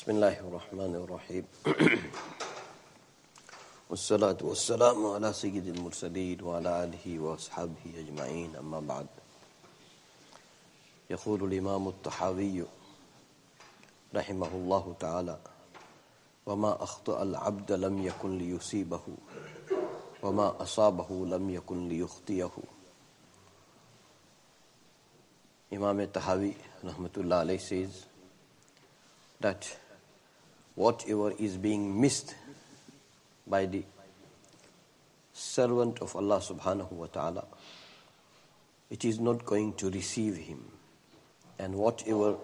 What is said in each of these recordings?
بسم الله الرحمن الرحيم والصلاة والسلام على سيد المرسلين وعلى آله وأصحابه أجمعين أما بعد يقول الإمام الطحاوي رحمه الله تعالى وما أخطأ العبد لم يكن ليصيبه وما أصابه لم يكن ليخطئه. Imam al-Tahawi rahmatullah alayhi says that whatever is being missed by the servant of Allah subhanahu wa ta'ala, it is not going to receive him, and whatever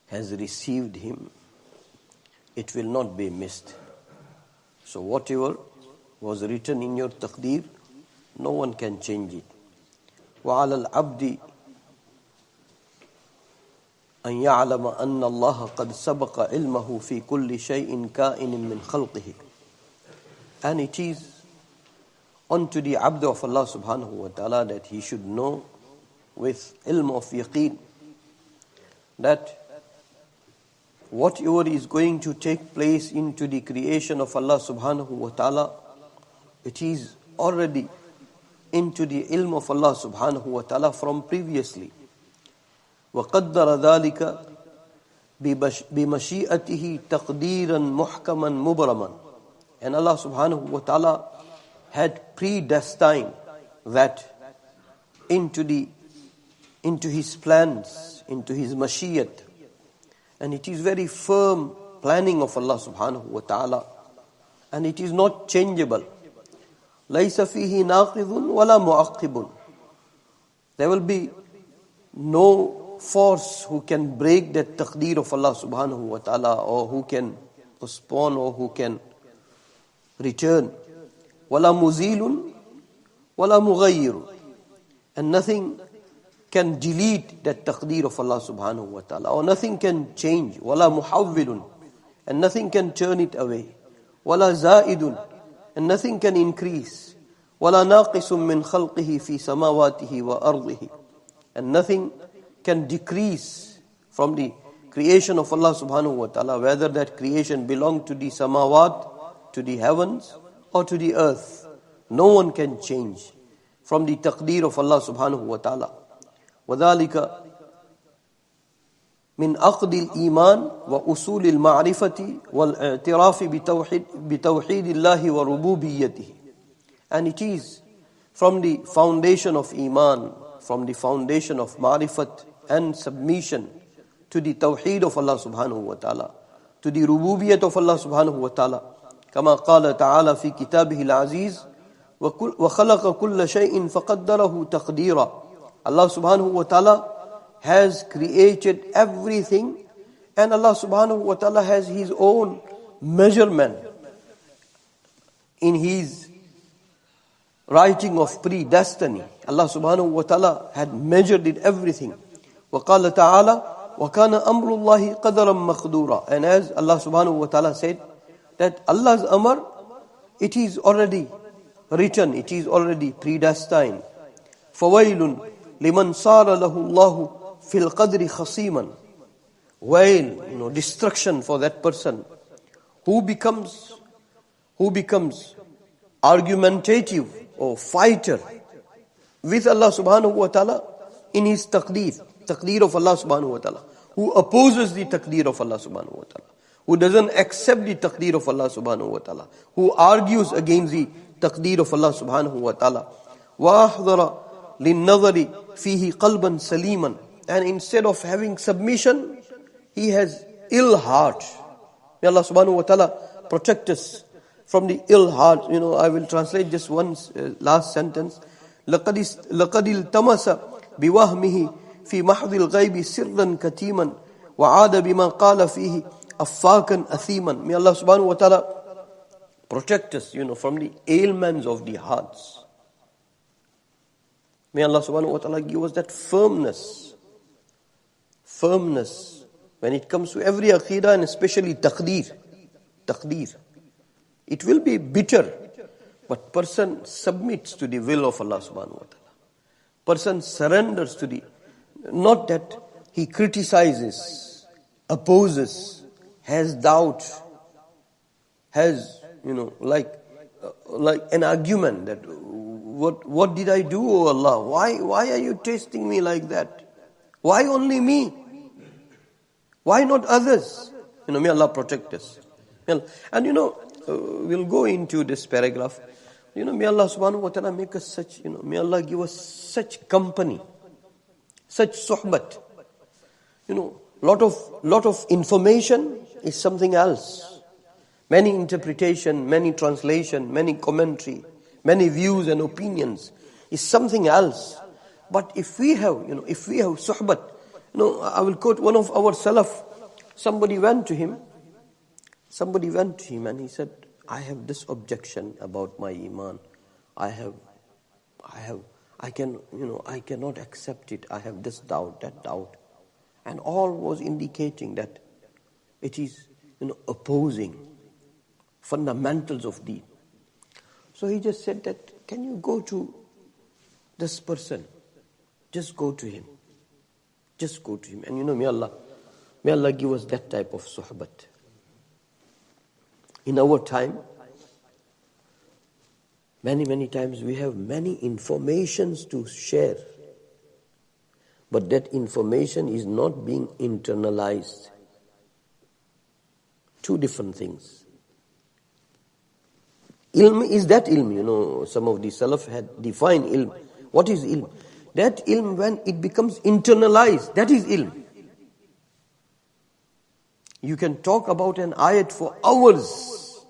has received him, it will not be missed. So whatever was written in your taqdeer, no one can change it. وَعَلَى الْعَبْدِ أن يعلم أن الله قد سبق علمه في كل شيء كائن من خلقه. And it is unto the abd of Allah subhanahu wa ta'ala that he should know with ilm of yaqeen that whatever is going to take place into the creation of Allah subhanahu wa ta'ala, it is already into the ilm of Allah subhanahu wa ta'ala from previously. وَقَدَّرَ ذَلِكَ بِمَشِيئَتِهِ تَقْدِيرًا مُحْكَمًا مُبْرَمًا. And Allah subhanahu wa ta'ala had predestined that into His plans, into His mashiyat. And it is very firm planning of Allah subhanahu wa ta'ala. And it is not changeable. لَيْسَ فِيهِ نَاقِضٌ وَلَا مُعَقِّبٌ. There will be no force who can break that taqdeer of Allah subhanahu wa ta'ala, or who can postpone, or who can return. وَلَا مُزِيلٌ وَلَا مُغَيِّرٌ. And nothing can delete that taqdeer of Allah subhanahu wa ta'ala, or nothing can change. وَلَا مُحَوِّلٌ. And nothing can turn it away. وَلَا زَائِدٌ. And nothing can increase. وَلَا نَاقِسٌ مِّنْ خَلْقِهِ فِي سَمَاوَاتِهِ وَأَرْضِهِ. And nothing can decrease from the creation of Allah subhanahu wa ta'ala, whether that creation belong to the samawat, to the heavens, or to the earth. No one can change from the taqdeer of Allah subhanahu wa ta'ala. وَذَلِكَ مِنْ أَقْدِ الْإِيمَانِ وَأُصُولِ الْمَعْرِفَةِ وَالْاعْتِرَافِ بِتَوْحِيدِ اللَّهِ وَرُبُوبِيَّتِهِ. And it is from the foundation of Iman, from the foundation of Ma'rifat and submission to the Tawheed of Allah subhanahu wa ta'ala, to the Rububiyyat of Allah subhanahu wa ta'ala. كما قال تعالى في كتابه العزيز وخلق كل شيء فقدره تقديرا. Allah subhanahu wa ta'ala has created everything, and Allah subhanahu wa ta'ala has His own measurement in His writing of predestiny. Allah subhanahu wa ta'ala had measured it everything. وَقَالَ تَعَالَى وَكَانَ أَمْرُ اللَّهِ قَدَرًا مَقْدُورًا. And as Allah subhanahu wa ta'ala said, that Allah's amr, it is already written, it is already predestined. فَوَيْلٌ لِمَنْ صَارَ لَهُ اللَّهُ فِي الْقَدْرِ خَصِيمًا. Wail, destruction for that person who becomes argumentative or fighter with Allah subhanahu wa ta'ala in his taqdeer of Allah subhanahu wa ta'ala, who opposes the taqdeer of Allah subhanahu wa ta'ala, who doesn't accept the taqdeer of Allah subhanahu wa ta'ala, who argues against the taqdeer of Allah subhanahu wa ta'ala. وَأَحْضَرَ لِلنَّظَرِ فِيهِ قَلْبًا سَلِيمًا. And instead of having submission, he has ill heart. May Allah subhanahu wa ta'ala protect us from the ill heart. I will translate just one last sentence. لَقَدِ الْتَمَسَ بِوَهْمِهِ فِي مَحْضِ الْغَيْبِ سِرًّا كَتِيمًا وَعَادَ بِمَا قَالَ فِيهِ أَفَّاكًا أَثِيمًا. May Allah subhanahu wa ta'ala protect us, from the ailments of the hearts. May Allah subhanahu wa ta'ala give us that firmness when it comes to every aqidah, and especially taqdeer. It will be bitter, but person submits to the will of Allah subhanahu wa ta'ala. Person surrenders to the, not that he criticizes, opposes, has doubt, has, like an argument that, what did I do, O Allah? Why are you testing me like that? Why only me? Why not others? May Allah protect us. And we'll go into this paragraph. May Allah subhanahu wa ta'ala make us such, may Allah give us such company, such suhbat. Lot of information is something else. Many interpretation, many translation, many commentary, many views and opinions is something else. But if we have suhbat, I will quote one of our salaf. Somebody went to him and he said, I have this objection about my iman. I cannot accept it. I have this doubt, that doubt. And all was indicating that it is, opposing fundamentals of deen. So he just said that, can you go to this person? Just go to him. Just go to him. And may Allah give us that type of suhbat. In our time, many times we have many informations to share. But that information is not being internalized. Two different things. Ilm is that ilm, some of the Salaf had defined ilm. What is ilm? That ilm, when it becomes internalized, that is ilm. You can talk about an ayat for hours,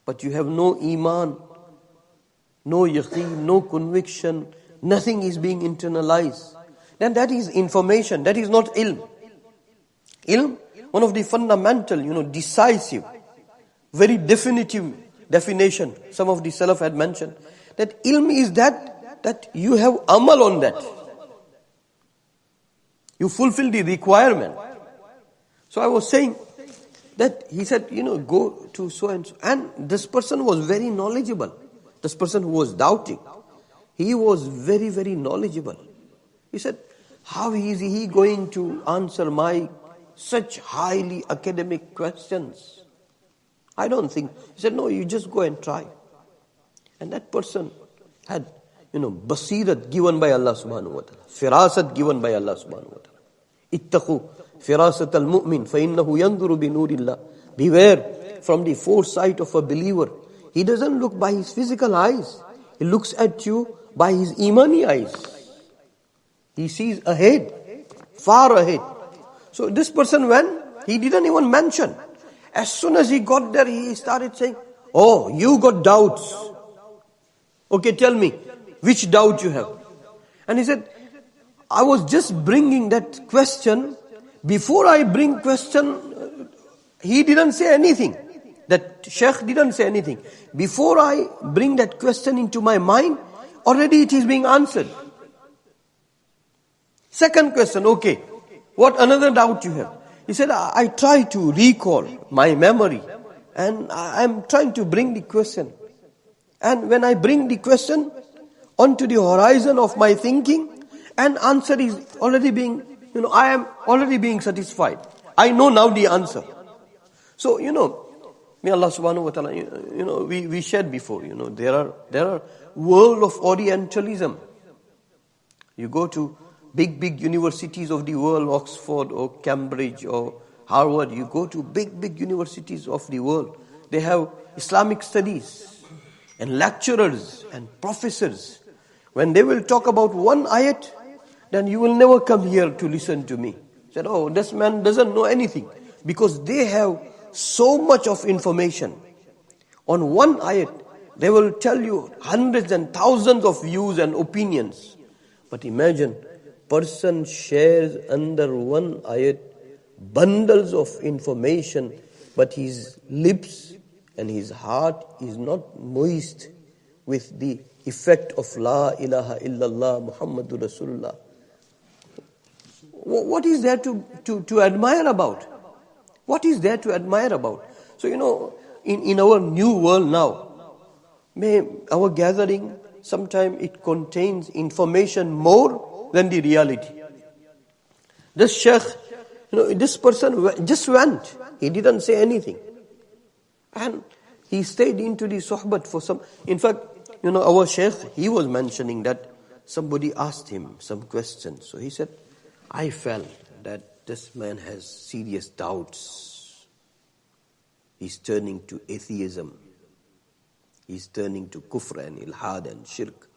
but you have no iman, no yaqeen, no conviction, nothing is being internalized. Then that is information, that is not ilm. Ilm, one of the fundamental, decisive, very definitive definition, some of the Salaf had mentioned, that ilm is that you have amal on that. You fulfill the requirement. So I was saying that he said, go to so and so. And this person was very knowledgeable. This person who was doubting, he was very, very knowledgeable. He said, how is he going to answer my such highly academic questions? I don't think. He said, no, you just go and try. And that person had, basirat given by Allah subhanahu wa ta'ala. Firasat given by Allah subhanahu wa ta'ala. Ittaqu firasat al-mu'min fa innahu yanzuru bi nurillah. Beware from the foresight of a believer. He doesn't look by his physical eyes. He looks at you by his imani eyes. He sees ahead, far ahead. So this person, when he didn't even mention, as soon as he got there, he started saying, oh, you got doubts. Okay, tell me, which doubt you have? And he said, I was just bringing that question. Before I bring question, he didn't say anything. That sheikh didn't say anything. Before I bring that question into my mind, already it is being answered. Second question, okay, what another doubt you have? He said, I try to recall my memory and I'm trying to bring the question. And when I bring the question onto the horizon of my thinking, and answer is already being, I am already being satisfied. I know now the answer. So, may Allah subhanahu wa ta'ala, we shared before, there are world of Orientalism. You go to big universities of the world, Oxford or Cambridge or Harvard, you go to big universities of the world. They have Islamic studies and lecturers and professors. When they will talk about one ayat, then you will never come here to listen to me. Said, oh, this man doesn't know anything. Because they have so much of information. On one ayat, they will tell you hundreds and thousands of views and opinions. But imagine, person shares under one ayat bundles of information, but his lips and his heart is not moist with the effect of La ilaha illallah Muhammadur Rasulullah. What is there to admire about? What is there to admire about? So, in our new world now, may our gathering, sometimes it contains information more than the reality. This sheikh, this person just went. He didn't say anything. And he stayed into the sohbat for some. In fact, our Shaykh, he was mentioning that somebody asked him some questions. So he said, I felt that this man has serious doubts. He's turning to atheism. He's turning to kufr and ilhad and shirk,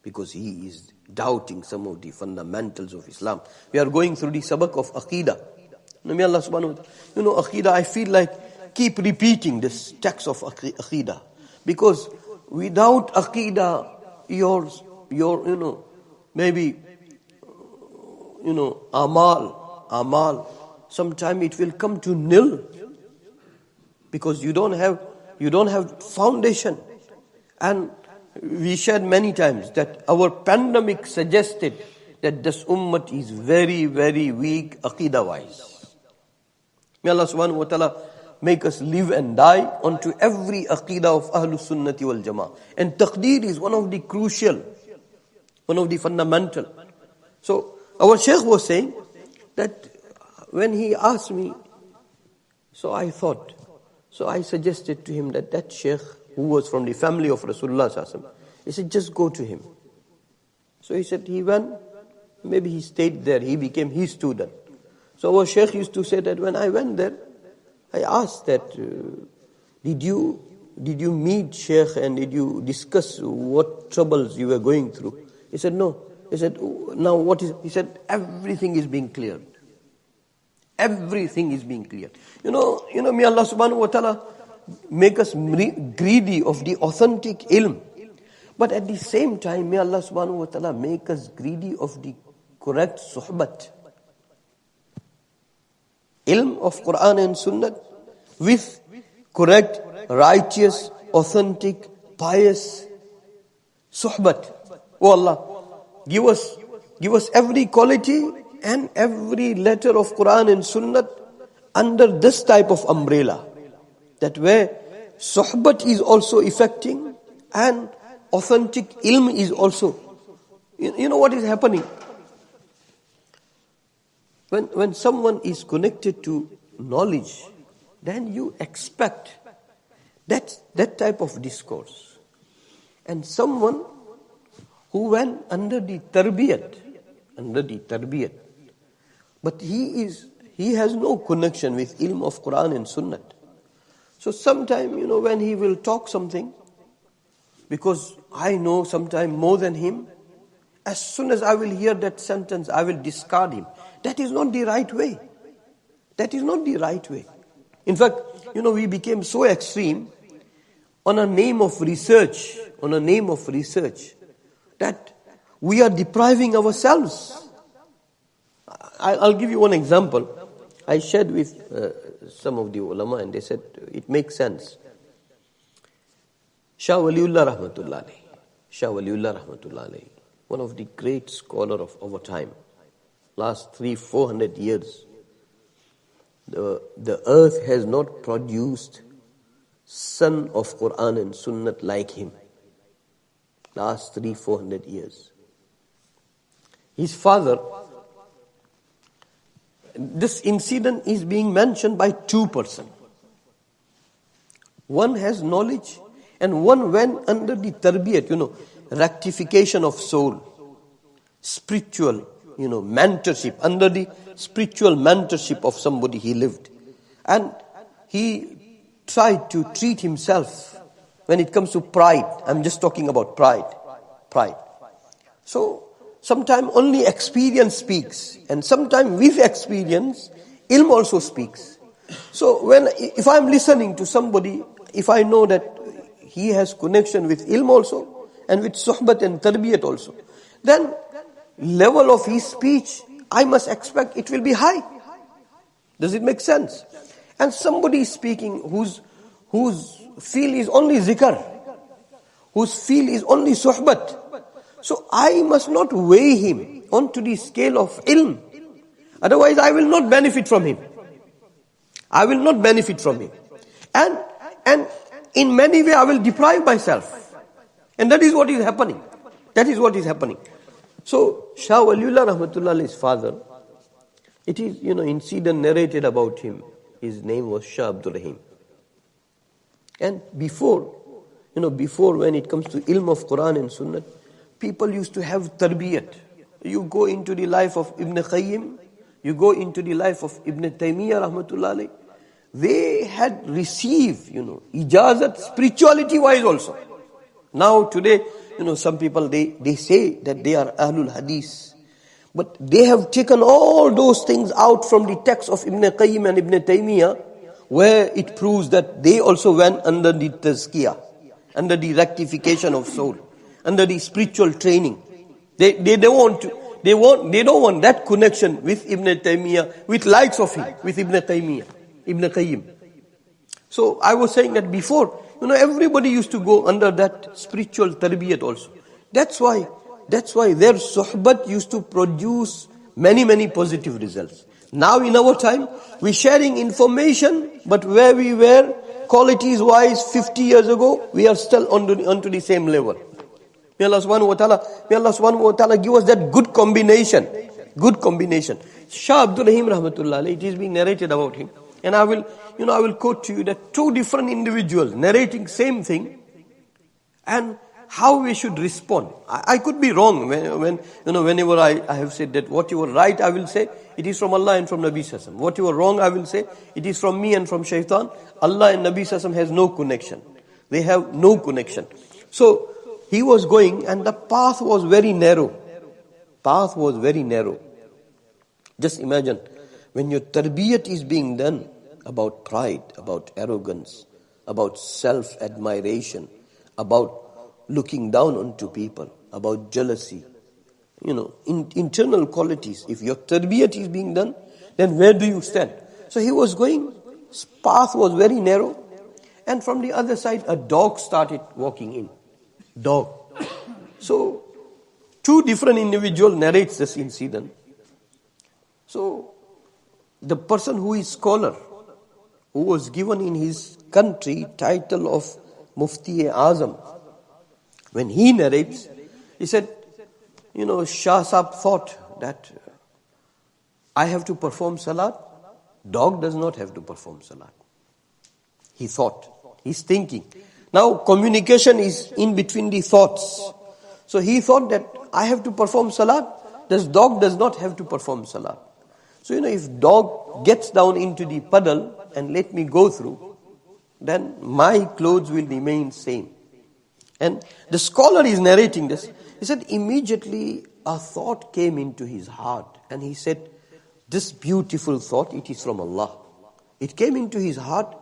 because he is doubting some of the fundamentals of Islam. We are going through the sabak of Aqidah. May Allah subhanahu wa ta'ala, Aqidah, I feel like keep repeating this text of Aqidah. Because without Aqidah, your maybe, amal, sometime it will come to nil. Because you don't have foundation. And we shared many times that our pandemic suggested that this ummah is very, very weak Aqidah-wise. May Allah subhanahu wa ta'ala make us live and die onto every Aqidah of Ahlus Sunnati wal Jama'ah. And taqdeer is one of the crucial, one of the fundamental. So our Shaykh was saying that when he asked me, so I suggested to him that Shaykh who was from the family of Rasulullah sallallahu alaihi wasallam, he said, just go to him. So he said he went, maybe he stayed there, he became his student. So our Shaykh used to say that when I went there, I asked that, did you meet Shaykh and did you discuss what troubles you were going through? He said, no. He said, now what is, he said, everything is being cleared. Everything is being cleared. May Allah subhanahu wa ta'ala make us greedy of the authentic ilm. But at the same time, may Allah subhanahu wa ta'ala make us greedy of the correct suhbat. Ilm of Quran and Sunnah with correct, righteous, authentic, pious suhbat. Oh Allah, give us every quality and every letter of Quran and Sunnah under this type of umbrella. That where suhbat is also affecting and authentic ilm is also. You know what is happening? When someone is connected to knowledge, then you expect that type of discourse. And someone who went under the tarbiyat, but he has no connection with ilm of Quran and Sunnah. So sometime, when he will talk something, because I know sometime more than him, as soon as I will hear that sentence, I will discard him. That is not the right way. That is not the right way. In fact, we became so extreme on a name of research, that we are depriving ourselves. I'll give you one example. I shared with some of the ulama and they said it makes sense. Shah Waliullah rahmatullah, one of the great scholar of our time, last 300-400 years, the earth has not produced son of Quran and Sunnah like him. Last 300-400 years. His father, this incident is being mentioned by two persons. One has knowledge and one went under the tarbiyat, rectification of soul, spiritual, mentorship, under the spiritual mentorship of somebody he lived. And he tried to treat himself when it comes to pride. I'm just talking about pride. So, sometimes only experience speaks, and sometimes with experience, ilm also speaks. So if I'm listening to somebody, if I know that he has connection with ilm also, and with suhbat and tarbiyat also, then level of his speech, I must expect it will be high. Does it make sense? And somebody is speaking whose feel is only zikr, whose feel is only suhbat. So I must not weigh him onto the scale of ilm. Otherwise I will not benefit from him. And in many ways I will deprive myself. And that is what is happening. So Shah Waliullah rahmatullah, his father, It is, incident narrated about him. His name was Shah Abdul Rahim. And before when it comes to ilm of Quran and Sunnah, people used to have tarbiyat. You go into the life of Ibn Qayyim, you go into the life of Ibn Taymiyyah rahmatullah alayh. They had received, ijazat spirituality wise also. Now today, some people, they say that they are Ahlul Hadith. But they have taken all those things out from the text of Ibn Qayyim and Ibn Taymiyyah, where it proves that they also went under the tazkiyah, under the rectification of soul, under the spiritual training. They don't want that connection with Ibn Taymiyyah, with likes of him, with Ibn Taymiyyah, Ibn Qayyim. So I was saying that before, everybody used to go under that spiritual tarbiyat also. That's why their suhbat used to produce many, many positive results. Now in our time, we're sharing information, but where we were qualities wise 50 years ago, we are still onto the same level. May Allah subhanahu wa ta'ala give us that good combination. Shah Abdul Rahim rahmatullah alayhi, it is being narrated about him. And I will quote to you that two different individuals narrating same thing and how we should respond. I could be wrong whenever I have said that what you were right, I will say it is from Allah and from Nabi Sassam. What you were wrong, I will say it is from me and from Shaitan. Allah and Nabi Sassam has no connection. They have no connection. So he was going and the path was very narrow. Just imagine when your tarbiyat is being done about pride, about arrogance, about self-admiration, about looking down onto people, about jealousy, internal qualities. If your tarbiyat is being done, then where do you stand? So he was going, his path was very narrow, and from the other side a dog started walking in. Dog. So two different individuals narrates this incident. So the person who is scholar, who was given in his country title of Mufti-e-Azam, when he narrates, he said, Shah Sahib thought that I have to perform salat. Dog does not have to perform salat. He thought, he's thinking. Now communication is in between the thoughts. So he thought that I have to perform salat. This dog does not have to perform salat. So if dog gets down into the puddle and let me go through, then my clothes will remain same. And the scholar is narrating this. He said immediately a thought came into his heart. And he said, this beautiful thought, it is from Allah. It came into his heart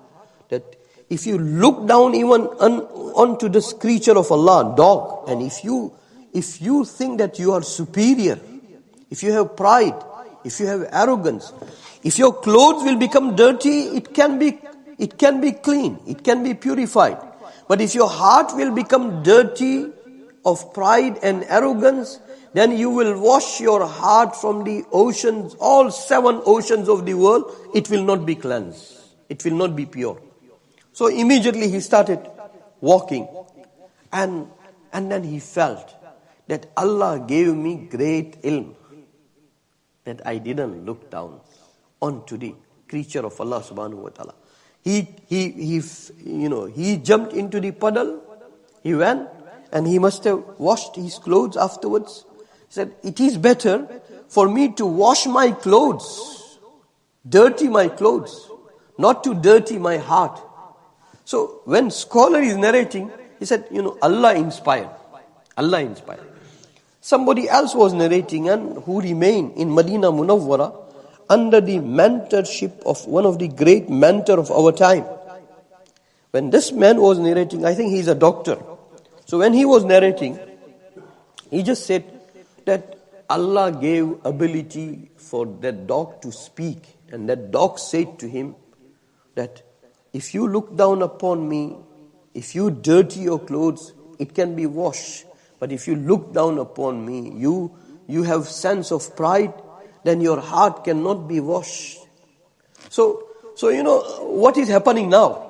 that if you look down even onto this creature of Allah, dog, and if you think that you are superior, if you have pride, if you have arrogance, if your clothes will become dirty, it can be clean, it can be purified. But if your heart will become dirty of pride and arrogance, then you will wash your heart from the oceans, all 7 oceans of the world. It will not be cleansed. It will not be pure. So immediately he started walking. And then he felt that Allah gave me great ilm, that I didn't look down onto the creature of Allah subhanahu wa ta'ala. He jumped into the puddle, he went, and he must have washed his clothes afterwards. He said, it is better for me to wash my clothes, dirty my clothes, not to dirty my heart. So when scholar is narrating, he said, Allah inspired. Somebody else was narrating and who remained in Medina Munawwara under the mentorship of one of the great mentor of our time. When this man was narrating, I think he's a doctor. So when he was narrating, he just said that Allah gave ability for that dog to speak. And that dog said to him that if you look down upon me, if you dirty your clothes, it can be washed. But if you look down upon me, you have sense of pride, then your heart cannot be washed. So what is happening now?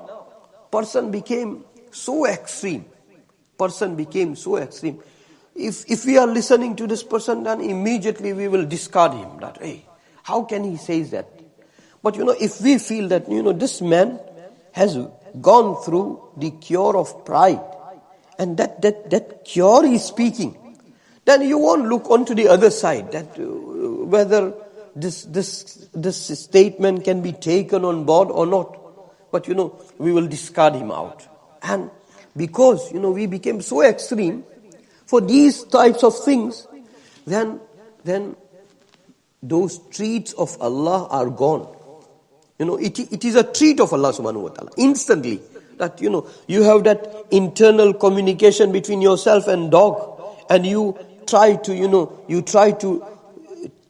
Person became so extreme. If we are listening to this person, then immediately we will discard him. That, hey, How can he say that? But if we feel that, this man has gone through the cure of pride, and that cure is speaking, then you won't look onto the other side, that whether this statement can be taken on board or not. But we will discard him out. And because we became so extreme for these types of things, then those treats of Allah are gone. It is a treat of Allah subhanahu wa ta'ala. Instantly. That you have that internal communication between yourself and dog, and you try to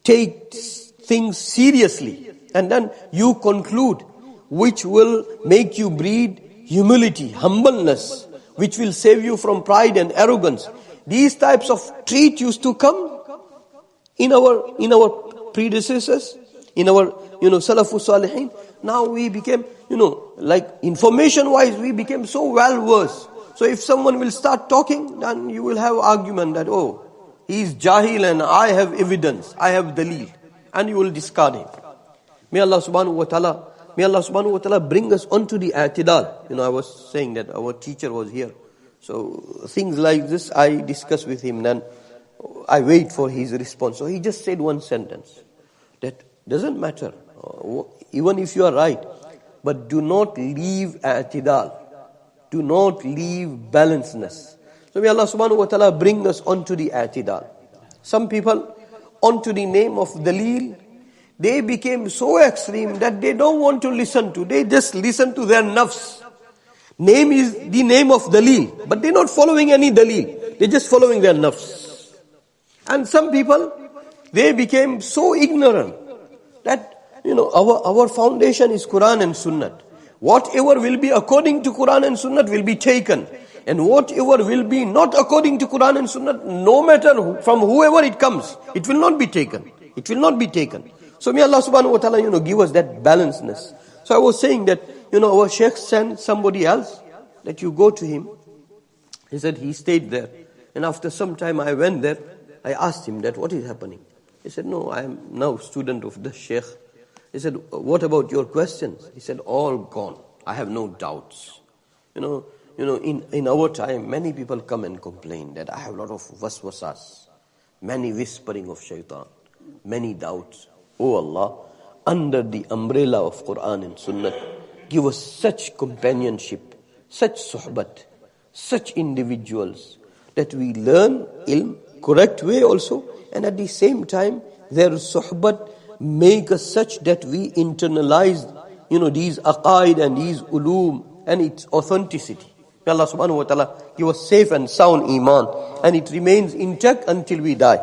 take things seriously, and then you conclude, which will make you breed humility, humbleness, which will save you from pride and arrogance. These types of treat used to come in our predecessors, in our Salafus Salihin. Now we became, like information-wise, we became so well-versed. So if someone will start talking, then you will have argument that, oh, he is jahil and I have evidence, I have dalil, and you will discard him. May Allah subhanahu wa ta'ala bring us onto the i'tidal. I was saying that our teacher was here. So things like this I discuss with him, then I wait for his response. So he just said one sentence, that doesn't matter, even if you are right, but do not leave i'tidal. Do not leave balancedness. So may Allah subhanahu wa ta'ala bring us onto the i'tidal. Some people, onto the name of dalil, they became so extreme that they don't want to listen to. They just listen to their nafs. Name is the name of dalil, but they're not following any dalil. They're just following their nafs. And some people, they became so ignorant that our foundation is Quran and Sunnah. Whatever will be according to Quran and Sunnah will be taken. And whatever will be not according to Quran and Sunnah, no matter from whoever it comes, it will not be taken. It will not be taken. So may Allah subhanahu wa ta'ala, give us that balancedness. So I was saying that, our Sheikh sent somebody else, that you go to him. He said he stayed there. And after some time I went there, I asked him that, what is happening? He said, no, I am now student of the Sheikh. He said, what about your questions? He said, all gone. I have no doubts. In our time, many people come and complain that I have a lot of waswasas, many whispering of shaitan, many doubts. Oh Allah, under the umbrella of Quran and Sunnah, give us such companionship, such suhbat, such individuals, that we learn ilm, correct way also, and at the same time, their suhbat make us such that we internalize, these aqaid and these ulum and its authenticity. May Allah subhanahu wa ta'ala give us safe and sound iman, and it remains intact until we die.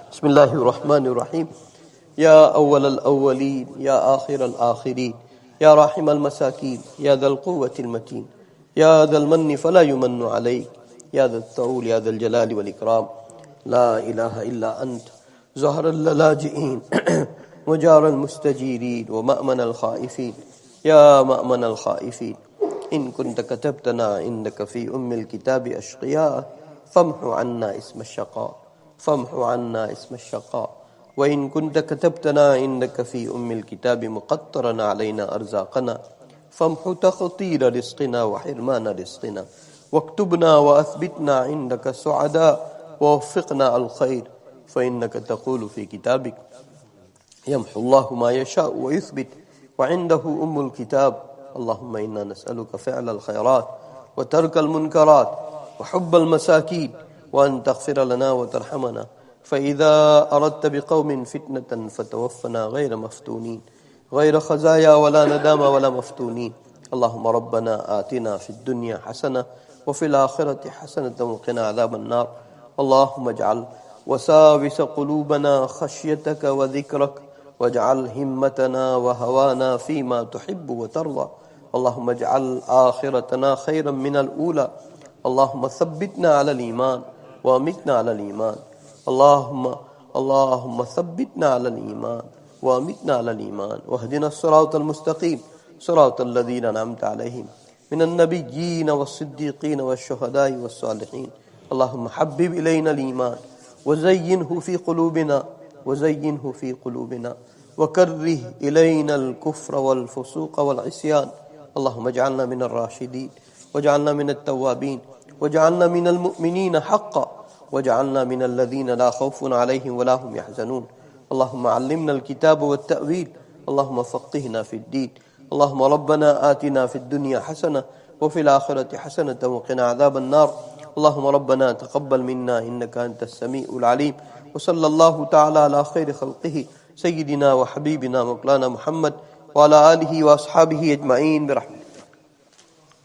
Bismillahir Rahmanir Rahim. Ya awwal al-awwalin, ya akhir al-akhirin, ya rahim al-masakin, ya dhal quwwati al-matin, ya dhal manni fala yumannu alayk, ya dhal ta'ul, ya dhal jalali wal ikram. La ilaha illa ant, zahra al-laji'in, وجار المستجيرين ومأمن الخائفين يا مأمن الخائفين إن كنت كتبتنا عندك في الكتاب أشقياء فامحو عنا اسم الشقاء فامحو عنا اسم الشقاء وإن كنت كتبتنا عندك في الكتاب مقطرا علينا أرزاقنا فامحو تخطير رزقنا وحرمان رزقنا واكتبنا وأثبتنا عندك سعداء ووفقنا الخير فإنك تقول في كتابك يمحو الله ما يشاء ويثبت وعنده الكتاب اللهم إنا نسألك فعل الخيرات وترك المنكرات وحب المساكين وأن تغفر لنا وترحمنا فإذا أردت بقوم فتنة فتوفنا غير مفتونين غير خزايا ولا ندام ولا مفتونين اللهم ربنا آتنا في الدنيا حسنة وفي الآخرة حسنة وقنا عذاب النار اللهم اجعل وساوس قلوبنا خشيتك وذكرك واجعل همتنا وهوانا فيما تحب وترضى اللهم اجعل آخرتنا خيرا من الأولى اللهم ثبتنا على الإيمان وأمتنا على الإيمان اللهم ثبتنا على الإيمان وأمتنا على الإيمان واهدنا الصراط المستقيم صراط الذين أنعمت عليهم من النبيين والصديقين والشهداء والصالحين اللهم حبب إلينا الإيمان وزينه في قلوبنا وكره إلينا الكفر والفسوق والعصيان اللهم اجعلنا من الراشدين واجعلنا من التوابين واجعلنا من المؤمنين حقا واجعلنا من الذين لا خوف عليهم ولا هم يحزنون اللهم علمنا الكتاب والتأويل اللهم فقهنا في الدين اللهم ربنا آتنا في الدنيا حسنة وفي الآخرة حسنة وقنا عذاب النار اللهم ربنا تقبل منا إنك أنت السميع العليم وصلى الله تعالى على خير خلقه سيدنا وحبيبنا مولانا محمد وعلى آله وأصحابه أجمعين برحمته